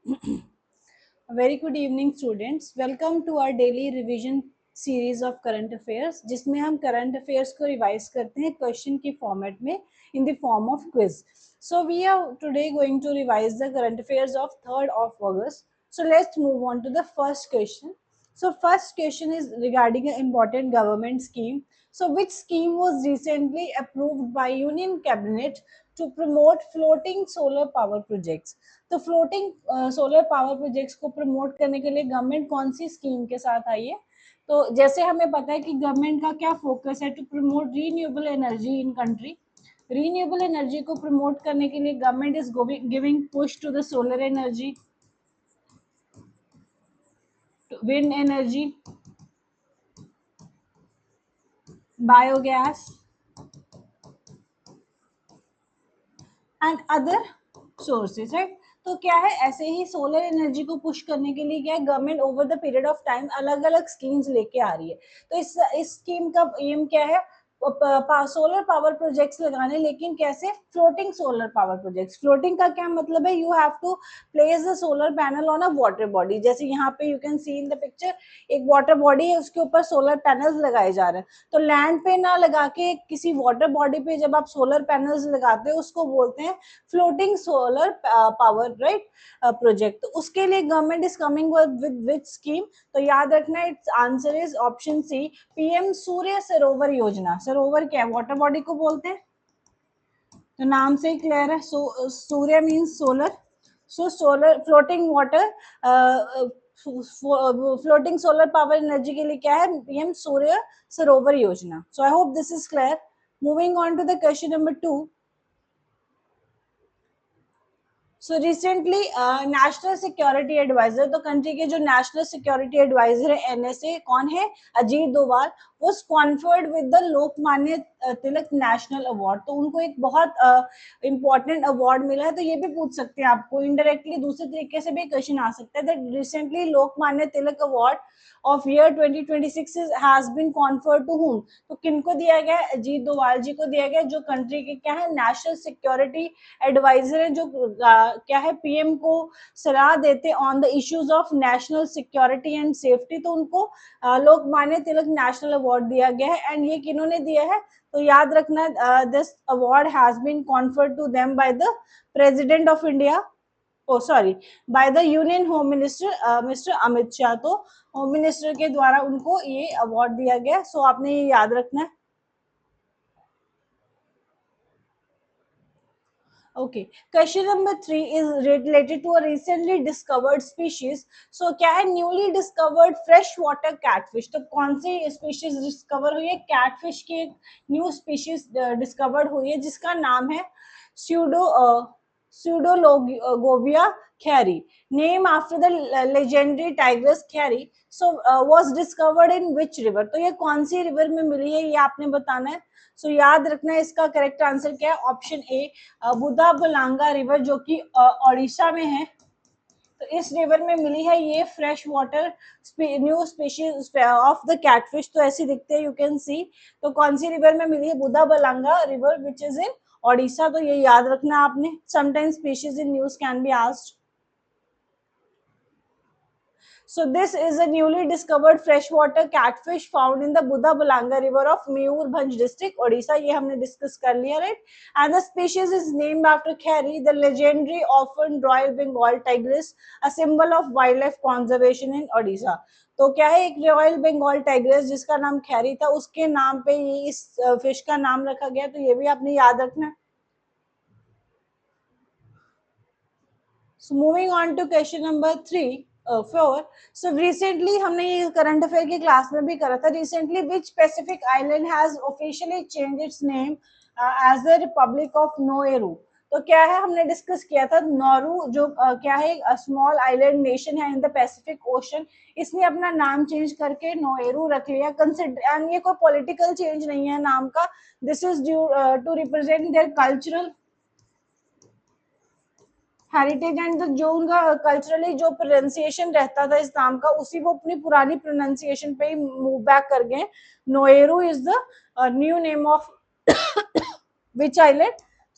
Very good evening students, welcome to our daily revision series of current affairs, जिसमें हम current affairs को revise करते हैं question के फॉर्मेट में in the form of quiz. So we are today going to revise the current affairs of 3rd of August. So let's move on to the first question. So first question is regarding an important government scheme. So which scheme was recently approved by Union Cabinet to promote floating solar power projects? तो floating solar power projects को promote करने के लिए government कौन सी scheme के साथ आई है? तो जैसे हमें पता है कि गवर्नमेंट का क्या फोकस है, to promote renewable energy in country. Renewable energy को प्रमोट करने के लिए government is giving push to the solar energy, wind energy, biogas and other sources, right. तो क्या है, ऐसे ही सोलर एनर्जी को पुश करने के लिए क्या है, government over the period of time अलग अलग स्कीम्स लेके आ रही है. तो इस स्कीम का एम क्या है, सोलर पावर प्रोजेक्ट्स लगाने, लेकिन कैसे, floating solar power projects. Floating का क्या मतलब है, you have to place the solar panel on a water body. जैसे यहाँ पे you can see in the picture, एक वाटर बॉडी है, उसके ऊपर सोलर पैनल्स लगाए जा रहे हैं. तो लैंड पे ना लगा के किसी वाटर बॉडी पे जब आप सोलर पैनल्स लगाते हैं, उसको बोलते हैं floating solar power, right, project. तो उसके लिए government is coming with which scheme? तो याद रखना, it's answer is option C, PM Surya Sarovar Yojana. सरोवर क्या है, वाटर बॉडी को बोलते हैं, तो नाम से ही क्लियर है. Surya means solar. So solar floating water, floating solar power energy के लिए क्या है, PM Surya Sarovar Yojana. So I hope this is clear. Moving on to the question number 2. So recently national security adviser, तो कंट्री के जो नेशनल सिक्योरिटी एडवाइजर है NSA, कौन है, Ajit Doval, was conferred with the Lokmanya Tilak national award. तो उनको एक बहुत इंपॉर्टेंट अवार्ड मिला है. तो ये भी पूछ सकते हैं आपको इनडायरेक्टली, दूसरे तरीके से भी क्वेश्चन आ सकता है, that recently Lokmanya Tilak award of year 2026 has been conferred to whom. तो किनको दिया गया है, अजीत डोभाल जी को दिया गया, जो कंट्री के क्या है, नेशनल सिक्योरिटी एडवाइजर है, जो क्या है, पीएम को सलाह देते on the issues of national security and safety. तो उनको लोकमान्य तिलक नेशनल अवार्ड दिया गया है. एंड ये किन्होंने दिया है, तो याद रखना, this award has been conferred to them by the president of India, oh sorry, by the union home minister mister Amit Shah. तो होम मिनिस्टर के द्वारा उनको ये अवार्ड दिया गया. सो आपने ये याद रखना है. Okay, question number 3 is related to a recently discovered species. So क्या है, newly discovered freshwater catfish. तो कौन सी species discover हुई है, catfish की एक new species discovered हुई है, जिसका नाम है Pseudologovia kheri, named after the legendary tigress kheri. So was discovered in which river? तो ये कौन सी रिवर में मिली है, ये आपने बताना है. सो याद रखना है, इसका करेक्ट आंसर क्या है, option A, Buddha Balanga river, जो कि ओडिशा में है. तो इस रिवर में मिली है ये fresh water new species of the catfish. तो ऐसी दिखते हैं, यू कैन सी. तो कौन सी रिवर में मिली है, Budha Balanga river, which is in Odisha. तो ये याद रखना आपने. Sometimes species in news can be asked. So this is a newly discovered freshwater catfish found in the Buddha Balanga river of Mayurbhanj district, Odisha. ये हमने डिस्कस कर लिया, right? And the species is named after Kheri, the legendary orphaned Royal Bengal tigress, a symbol of wildlife conservation in Odisha. तो क्या है, एक royal Bengal tigress जिसका नाम खैरी था, उसके नाम पे ये इस फिश का नाम रखा गया. तो ये भी आपने याद रखना. So moving on to question number 4. So recently हमने ये करंट अफेयर की क्लास में भी करा था. Recently which Pacific island has officially changed its name as the Republic of Nauru? तो क्या है, हमने डिस्कस किया था, नौरू जो क्या है, स्मॉल आइलैंड नेशन है इन द पैसिफिक ओशन, इसने अपना नाम चेंज करके नोएरू रख लिया. कंसिडर, एंड ये कोई पॉलिटिकल चेंज नहीं है नाम का. This is due to represent their cultural heritage and जो उनका कल्चरली जो प्रोनाउंसिएशन रहता था इस नाम का, उसी वो अपनी पुरानी प्रोनाउंसिएशन पे ही मूव बैक कर गए. Nauru is the new name of which island,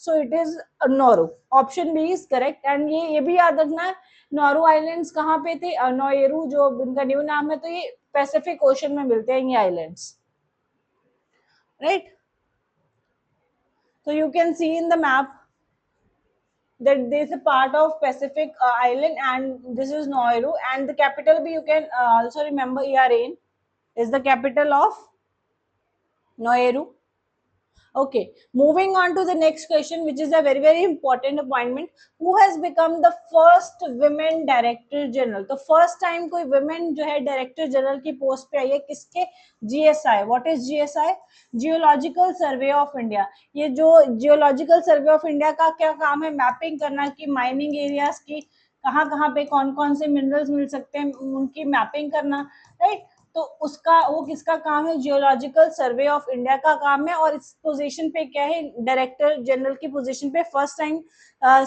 so it is Nauru, option B is correct. And ये भी याद रखना है, नोरू आइलैंड्स कहाँ पे थे, नोएरू जो इनका न्यू नाम है, तो ये पैसिफिक ओशन में मिलते हैं ये islands, right. So you can see in the map that there is a part of Pacific island, and this is Nauru, and the capital be you can also remember Yaren is the capital of Nauru. Okay, moving on to the next question, which is a very very important appointment. Who has become the first women director general? तो first time कोई women जो है director general की post पे आई है, किसके? GSI. What is GSI? Geological Survey of India. ये जो Geological Survey of India का क्या काम है? मैपिंग करना कि माइनिंग एरियाज की कहाँ कहाँ पे कौन कौन से मिनरल्स मिल सकते हैं, उनकी मैपिंग करना, राइट। तो उसका वो किसका काम है? जियोलॉजिकल सर्वे ऑफ इंडिया का काम है। और इस पोजीशन पे क्या है? डायरेक्टर जनरल की पोजीशन पे first time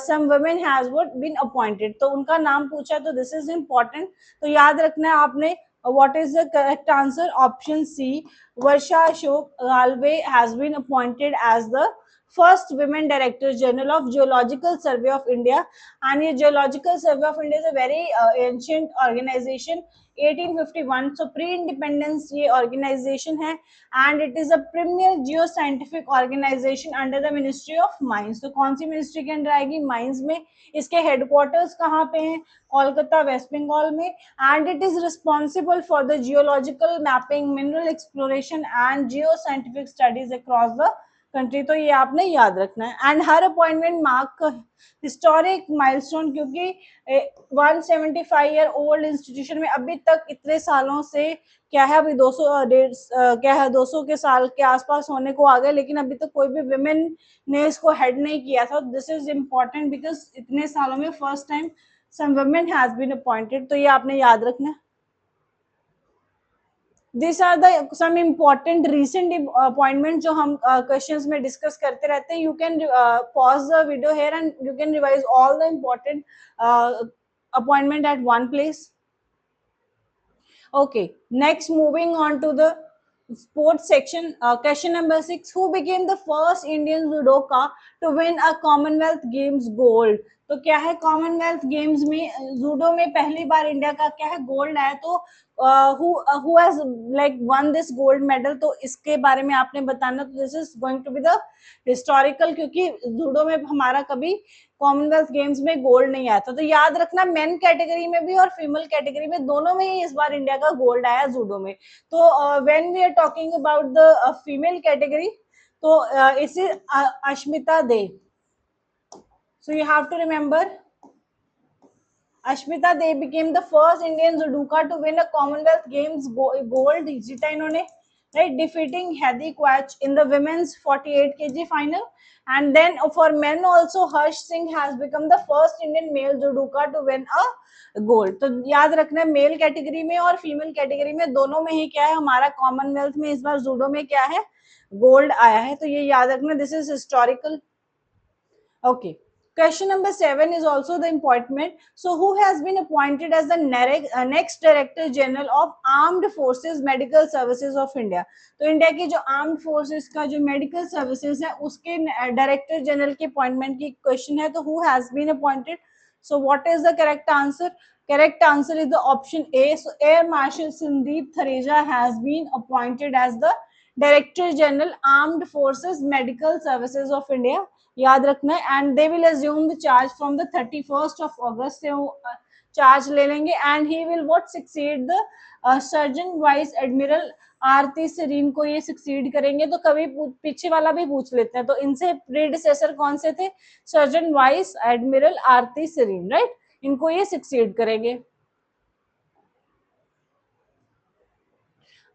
some women has what been appointed, तो उनका नाम पूछा, तो दिस इज इम्पोर्टेंट। तो याद रखना है आपने, what is the correct answer? Option C, Varsha Ashok Galve has been appointed as the first women director general of geological survey of India. And ये geological survey of India is a very ancient organization, 1851, so pre independence ये organisation है। And it is a premier geo scientific organisation under the ministry of mines. तो कौन सी ministry के under आएगी? Mines में। इसके हेडक्वार्टर्स कहाँ पे हैं? कोलकाता, वेस्ट बंगाल में। And it is responsible for the geological mapping, mineral exploration and Jio scientific studies across the country. तो ये आपने याद रखना है। And her appointment mark historic milestone, क्योंकि 175 ईयर ओल्ड इंस्टीट्यूशन में अभी तक इतने सालों से क्या है, अभी 200 क्या है 200 के साल के आसपास होने को आ गए, लेकिन अभी तक कोई भी विमेन ने इसको हेड नहीं किया था। दिस इज इम्पोर्टेंट बिकॉज इतने सालों में first time some women has been appointed, तो ये आपने याद रखना है। This are the some important recent appointment जो हम क्वेश्चंस में डिस्कस करते रहते हैं। You can pause the video here and you can revise all the important appointment at one place. Okay, next moving on to the sports section. Question number 6, who became the first Indian judoka to win a Commonwealth Games gold? तो क्या है Commonwealth Games में judo में पहली बार India का क्या है gold आया, तो who has like won this gold medal, तो इसके बारे में आपने बताना। तो this is going to be the historical, क्योंकि जूडो में हमारा कभी कॉमनवेल्थ गेम्स में गोल्ड नहीं आया था। तो याद रखना, मेन कैटेगरी में भी और फीमेल कैटेगरी में दोनों में ही इस बार इंडिया का गोल्ड आया जूडो में। तो when we are talking about the female category, तो इसे अश्मिता दे। So you have to remember, Ashmita they became the first Indian judoka to win a Commonwealth Games gold, जीता इन्होंने, right, defeating Heidi Quach in the women's 48 kg final. And then for men also, Harsh Singh has become the first Indian male judoka to win a gold. तो याद रखना, male category में और female category में दोनों में ही क्या है, हमारा कॉमनवेल्थ में इस बार जूडो में क्या है, गोल्ड आया है। तो ये याद रखना, this is historical. Okay. Question number 7 is also the appointment. So, who has been appointed as the next Director General of Armed Forces Medical Services of India? तो इंडिया की जो आर्म्ड फोर्सेस का जो मेडिकल सर्विसेज है उसके director general की appointment की question है। तो who has been appointed? So, what is the correct answer? Correct answer is the option A. So, Air Marshal Sandeep Thareja has been appointed as the Director General Armed Forces Medical Services of India. याद रखना है। And they will assume the charge from the 31st of August से charge ले लेंगे। And he will what succeed the surgeon vice admiral Arti Sarin को ये succeed करेंगे। तो कभी पीछे वाला भी पूछ लेते हैं, तो इनसे प्रीडिसेसर कौन से थे? Surgeon vice admiral Arti Sarin, right, इनको ये सक्सीड करेंगे।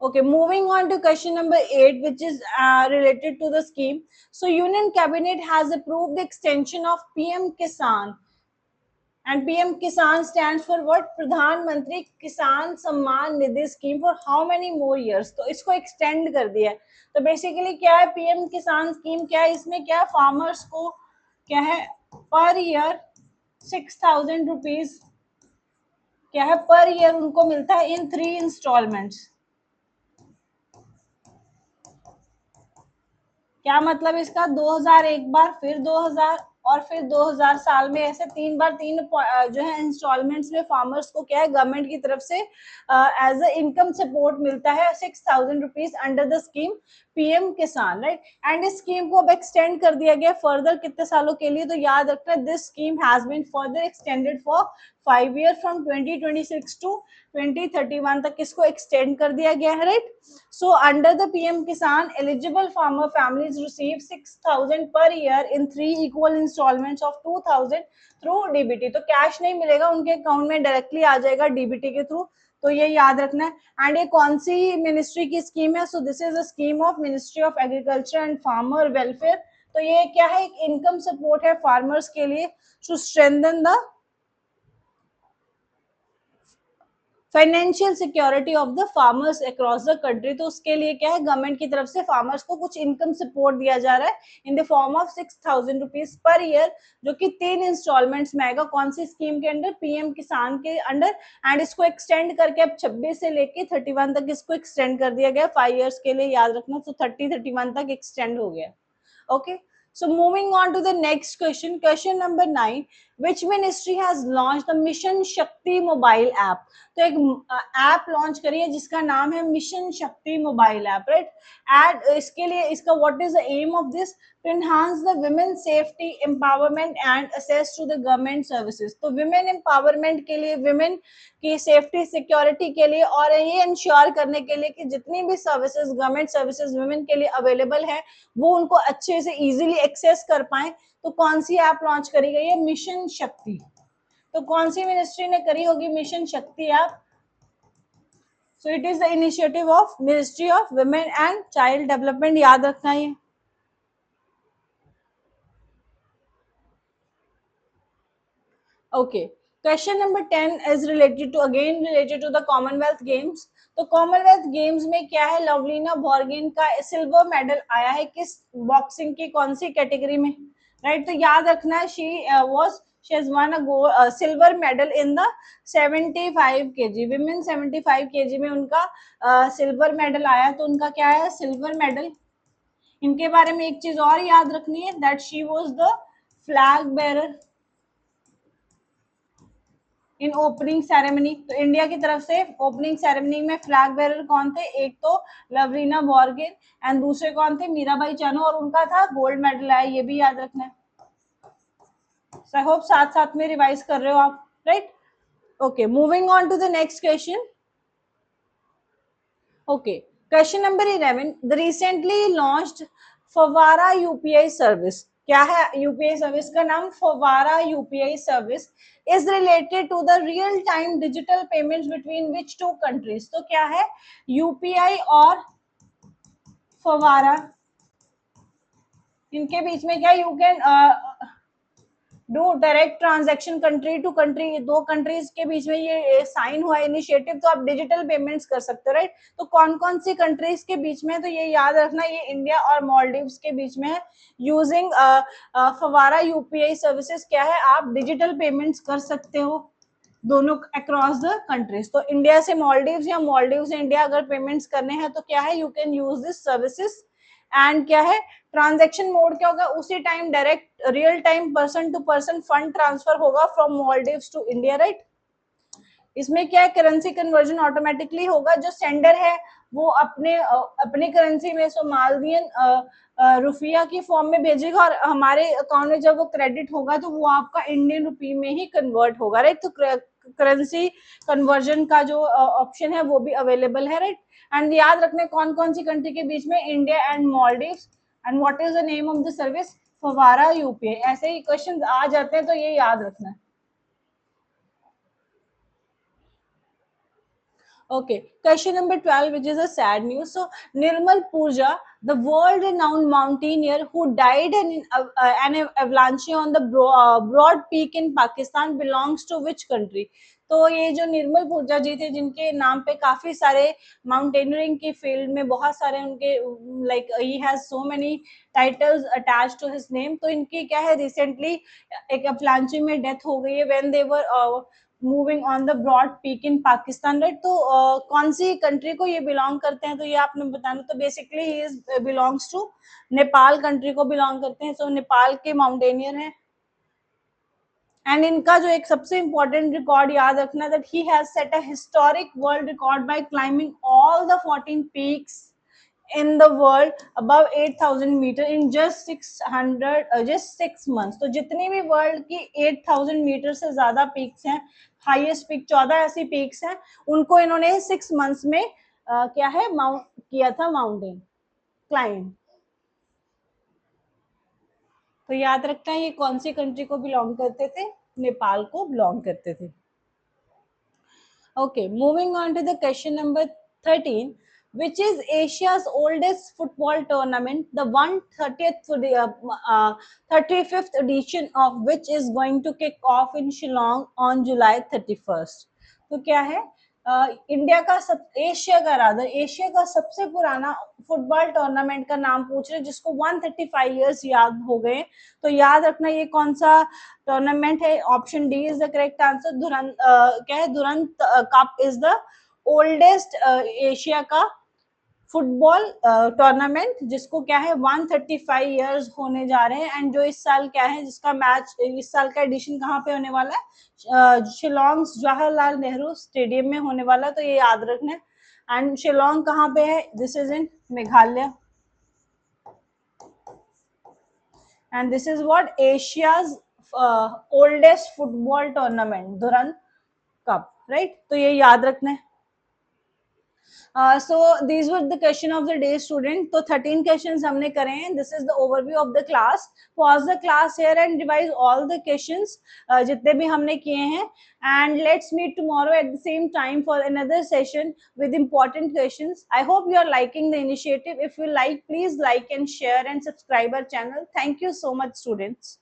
Okay, moving on to question number 8, which is related to the scheme. So, Union Cabinet has approved the extension of PM Kisan, and PM Kisan stands for what? Pradhan Mantri Kisan Samman Nidhi scheme for how many more years? तो इसको extend कर दिया है। तो basically क्या है PM Kisan scheme, क्या है इसमें, क्या है farmers को क्या है per year 6,000 rupees क्या है per year उनको मिलता है in 3 installments। क्या मतलब इसका? 2000 एक बार, फिर 2000 और फिर 2000 साल में, ऐसे 3 बार 3 जो है इंस्टॉलमेंट्स में फार्मर्स को क्या है गवर्नमेंट की तरफ से एज अ इनकम सपोर्ट मिलता है 6000 rupees under the scheme PM किसान, राइट। एंड इस स्कीम को अब एक्सटेंड कर दिया गया फर्दर कितने सालों के लिए? तो याद रखना, this scheme has been further extended for 5 year from 2026 to 2031 तक इसको एक्सटेंड कर दिया गया है, right. So under the PM Kisan, eligible farmer families receive 6000 per year in 3 equal installments of 2000 through DBT. तो कैश नहीं मिलेगा, उनके अकाउंट में डायरेक्टली आ जाएगा डीबीटी के थ्रू। तो ये याद रखना है। एंड ये कौन सी मिनिस्ट्री की स्कीम है? So this is a scheme of ministry of agriculture and farmer welfare. तो ये क्या है? एक इनकम सपोर्ट है फार्मर्स के लिए to strengthen the financial security of the farmers across the country. तो उसके लिए क्या है, गवर्नमेंट की तरफ से फार्मर्स को कुछ इनकम सपोर्ट दिया जा रहा है इन the form of 6000 rupees per year, जो कि 3 इंस्टॉलमेंट्स में आएगा। कौन सी स्कीम के अंडर? पीएम किसान के अंडर। एंड इसको एक्सटेंड करके अब 26 से लेके 31 तक इसको एक्सटेंड कर दिया गया 5 ईयर्स के लिए, याद रखना। तो 31 तक एक्सटेंड हो गया। Okay, so moving on to the next question, question number 9, which ministry has launched the Mission Shakti mobile app? तो एक ऐप लॉन्च करी है जिसका नाम है मिशन शक्ति मोबाइल ऐप, राइट। एड इसके लिए इसका what is the aim of this? To enhance the women safety empowerment and access to the government services. तो विमेन एम्पावरमेंट के लिए, विमेन की सेफ्टी सिक्योरिटी के लिए, और ये इंश्योर करने के लिए कि जितनी भी सर्विसेज, गवर्नमेंट सर्विसेज वुमेन के लिए अवेलेबल है, वो उनको अच्छे से इजीली एक्सेस कर पाए। तो कौन सी ऐप लॉन्च करी गई है? मिशन शक्ति। तो कौन सी मिनिस्ट्री ने करी होगी Mission Shakti app? So it is the initiative of ministry of women and child development, याद रखना है। Okay, question number 10 is related to, again related to the Commonwealth Games. तो कॉमनवेल्थ गेम्स में क्या है, लवलीना बोर्गोहेन का सिल्वर मेडल आया है किस बॉक्सिंग की कौन सी कैटेगरी में, राइट। तो याद रखना है, she has won a silver medal in the 75 kg women, 75 kg में उनका सिल्वर मेडल आया। तो उनका क्या है? Silver medal. इनके बारे में एक चीज और याद रखनी है, that she was the flag bearer in opening ceremony. तो इंडिया की तरफ से ओपनिंग सेरेमनी में फ्लैग बेरर कौन थे? एक तो लवलीना बोर्गोहेन एंड दूसरे कौन थे? मीराबाई चानू, और उनका था गोल्ड मेडल आया, ये भी याद रखना है। सो आई होप साथ साथ में रिवाइज कर रहे हो आप, right. Okay, moving on to the next question. Okay, question number 11, the recently launched Fawara UPI service. क्या है यूपीआई सर्विस का नाम? Fawara UPI service is related to the real time digital payments between which two countries. तो क्या है? UPI और फवारा, इनके बीच में क्या, you can do direct transaction country to country, दो कंट्रीज के बीच में ये साइन हुआ इनिशिएटिव, तो आप डिजिटल पेमेंट्स कर सकते हो, राइट। तो कौन कौन सी कंट्रीज के बीच में? तो ये याद रखना, ये इंडिया और मालदीव्स के बीच में है। यूजिंग फवारा यूपीआई सर्विसेज क्या है, आप डिजिटल पेमेंट्स कर सकते हो दोनों अक्रॉस द कंट्रीज। तो इंडिया से मालदीव्स या मालदीव से इंडिया अगर पेमेंट्स करने हैं तो क्या है, you can use this services. And क्या है, ट्रांजैक्शन मोड क्या होगा? उसी time direct real time person to person fund transfer होगा from Maldives to India, right. इसमें क्या है, करेंसी कन्वर्जन ऑटोमेटिकली होगा। जो सेंडर है वो अपने करेंसी में, सो मालदीयन रुपया की फॉर्म में भेजेगा, और हमारे अकाउंट में जब वो क्रेडिट होगा तो वो आपका इंडियन रुपी में ही कन्वर्ट होगा, राइट। तो करेंसी कन्वर्जन का जो ऑप्शन है वो भी अवेलेबल है, राइट। एंड याद रखने कौन कौन सी कंट्री के बीच में? India and Maldives. And what is the name of the service? फवारा यूपीआई। ऐसे ही क्वेश्चन आ जाते हैं, तो ये याद रखना है। Okay, question number 12, which is a sad news. So, Nirmal Pooja, the world-renowned mountaineer who died in an avalanche on the Broad Peak in Pakistan, belongs to which country? तो ये जो निर्मल पूजा जी थे, जिनके नाम पे काफी सारे माउंटेनियरिंग की फील्ड में बहुत सारे उनके लाइक ही has so many titles attached to his name. तो इनकी क्या है, रिसेंटली एक अवलांची में डेथ हो गई है when they were moving on the Broad Peak in Pakistan, right. तो कौन सी कंट्री को ये बिलोंग करते हैं, तो ये आपने बताना। तो basically he is belongs to Nepal country को बिलोंग करते हैं। सो नेपाल के माउंटेनियर हैं। एंड इनका जो एक सबसे इंपॉर्टेंट रिकॉर्ड याद रखना, that he has set a historic world record by climbing all the 14 peaks in the world above 8,000 meter in just 6 months। तो जितनी भी वर्ल्ड की 8,000 मीटर से ज्यादा पीक्स हैं, हाईएस्ट पीक 14 ऐसी पीक्स हैं, उनको इन्होंने 6 मंथ्स में क्या है माउंट किया था, माउंटेन क्लाइंब। तो याद रखना ये कौन सी कंट्री को बिलोंग करते थे, नेपाल को बिलोंग करते थे। Okay, moving on to the question number 13, which is Asia's oldest football tournament, the 35th edition of which is going to kick off in Shillong on July 31st। तो क्या है, India का Asia का सबसे पुराना football tournament का नाम पूछ रहे, जिसको 135 इयर्स याद हो गए। तो याद रखना ये कौन सा टूर्नामेंट है। Option D is the correct answer. Durand क्या है, Durand cup is the oldest Asia का फुटबॉल टूर्नामेंट, जिसको क्या है 135 इयर्स होने जा रहे हैं। एंड जो इस साल क्या है, जिसका मैच इस साल का एडिशन कहाँ पे होने वाला है, शिलोंग जवाहरलाल नेहरू स्टेडियम में होने वाला है। तो ये याद रखना है। एंड शिलोंग कहाँ पे है, this is in Meghalaya. And this is what Asia's oldest football tournament, Durand cup, right. तो ये याद रखना है। So these were the question of the day, student। तो 13 questions हमने करे हैं। This is the overview of the class। Pause the class here and revise all the questions जितने भी हमने किए हैं। And let's meet tomorrow at the same time for another session with important questions। I hope you are liking the initiative। If you like, please like and share and subscribe our channel। Thank you so much, students।